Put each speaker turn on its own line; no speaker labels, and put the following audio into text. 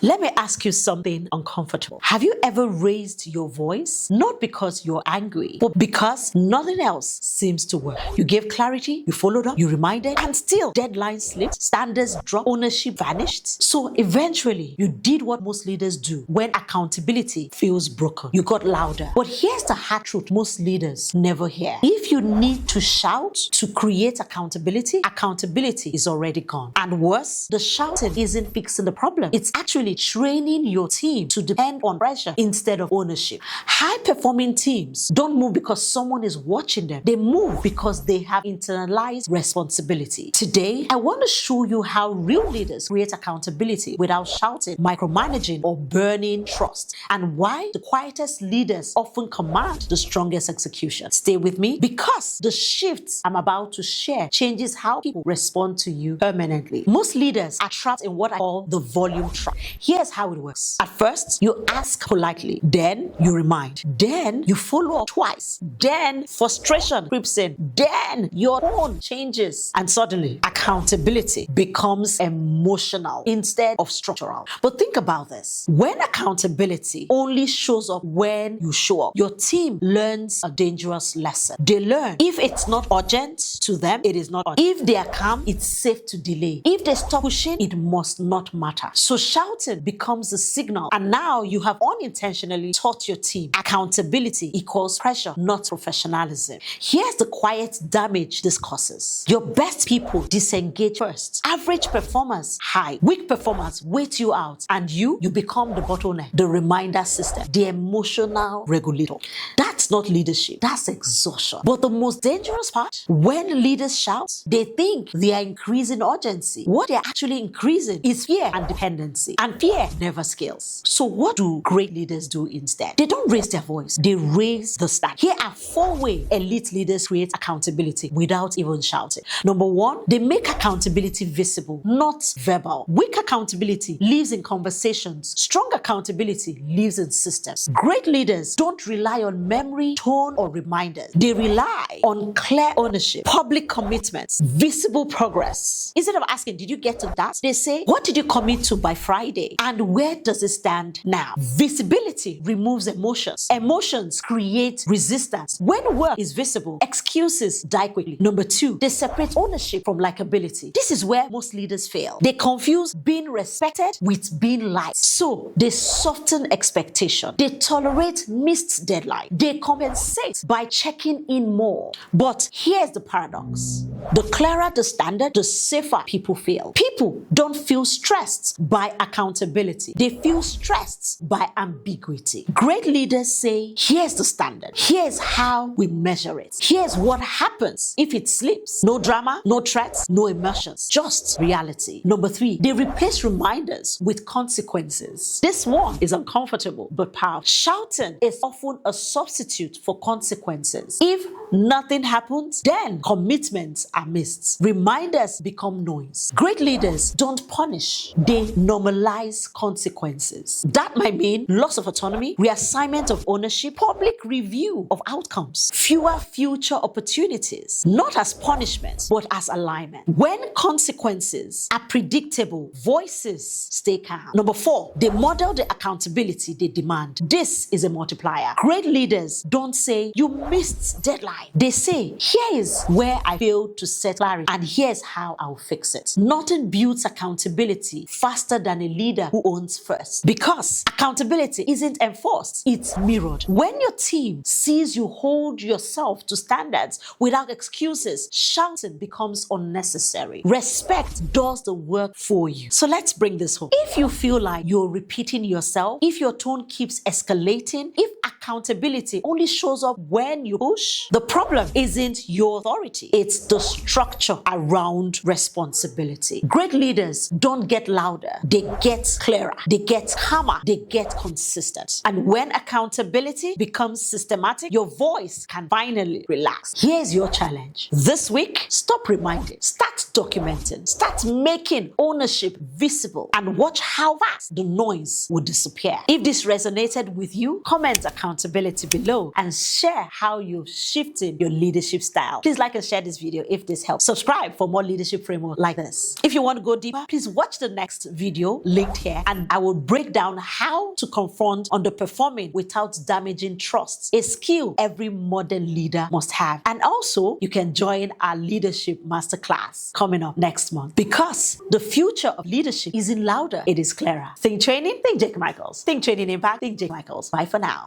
Let me ask you something uncomfortable. Have you ever raised your voice? Not because you're angry, but because nothing else seems to work. You gave clarity, you followed up, you reminded, and still deadlines slipped, standards dropped, ownership vanished. So eventually, you did what most leaders do when accountability feels broken. You got louder. But here's the hard truth most leaders never hear. If you need to shout to create accountability, accountability is already gone. And worse, the shouting isn't fixing the problem. It's actually training your team to depend on pressure instead of ownership. High-performing teams don't move because someone is watching them. They move because they have internalized responsibility. Today, I want to show you how real leaders create accountability without shouting, micromanaging, or burning trust, and why the quietest leaders often command the strongest execution. Stay with me because the shifts I'm about to share changes how people respond to you permanently. Most leaders are trapped in what I call the volume trap. Here's how it works. At first, you ask politely, then you remind, then you follow up twice, then frustration creeps in, then your tone changes, and suddenly accountability becomes emotional instead of structural. But think about this. When accountability only shows up when you show up, your team learns a dangerous lesson. They learn if it's not urgent to them, it is not urgent. If they are calm, it's safe to delay. If they stop pushing, it must not matter. So shouting becomes the signal, and now you have unintentionally taught your team accountability equals pressure, not professionalism. Here's the quiet damage this causes. Your best people disengage first. Average performers hide. Weak performers wait you out, and you become the bottleneck, the reminder system, the emotional regulator. That's not leadership. That's exhaustion. But the most dangerous part, when leaders shout, they think they are increasing urgency. What they're actually increasing is fear and dependency. And fear never scales. So what do great leaders do instead? They don't raise their voice. They raise the standard. Here are 4 ways elite leaders create accountability without even shouting. Number 1, they make accountability visible, not verbal. Weak accountability lives in conversations. Strong accountability lives in systems. Great leaders don't rely on memory, tone, or reminders. They rely on clear ownership, public commitments, visible progress. Instead of asking, did you get to that? They say, what did you commit to by Friday? And where does it stand now? Visibility removes emotions. Emotions create resistance. When work is visible, excuses die quickly. Number 2, they separate ownership from likability. This is where most leaders fail. They confuse being respected with being liked. So they soften expectation. They tolerate missed deadline. They compensate by checking in more. But here's the paradox. The clearer the standard, the safer people feel. People don't feel stressed by accountability. They feel stressed by ambiguity. Great leaders say, here's the standard. Here's how we measure it. Here's what happens if it slips. No drama, no threats, no emotions, just reality. Number 3, they replace reminders with consequences. This one is uncomfortable but powerful. Shouting is often a substitute for consequences. If nothing happens, then commitments are missed. Reminders become noise. Great leaders don't punish. They normalize consequences. That might mean loss of autonomy, reassignment of ownership, public review of outcomes, fewer future opportunities, not as punishment, but as alignment. When consequences are predictable, voices stay calm. Number 4, they model the accountability they demand. This is a multiplier. Great leaders don't say, you missed deadline. They say, here is where I failed to set clarity, and here's how I'll fix it. Nothing builds accountability faster than a leader who owns first. Because accountability isn't enforced, it's mirrored. When your team sees you hold yourself to standards without excuses, shouting becomes unnecessary. Respect does the work for you. So let's bring this home. If you feel like you're repeating yourself, if your tone keeps escalating, if accountability only shows up when you push, the problem isn't your authority, it's the structure around responsibility. Great leaders don't get louder, they get clearer, they get calmer, they get consistent. And when accountability becomes systematic, your voice can finally relax. Here's your challenge. This week, stop reminding, start documenting, start making ownership visible, and watch how fast the noise will disappear. If this resonated with you, comment accountability accountability below and share how you're shifting your leadership style. Please like and share this video if this helps. Subscribe for more leadership framework like this. If you want to go deeper, please watch the next video linked here, and I will break down how to confront underperforming without damaging trust, a skill every modern leader must have. And also, you can join our leadership masterclass coming up next month, because the future of leadership isn't louder, it is clearer. Think training, think Jake Michaels. Think training impact, think Jake Michaels. Bye for now.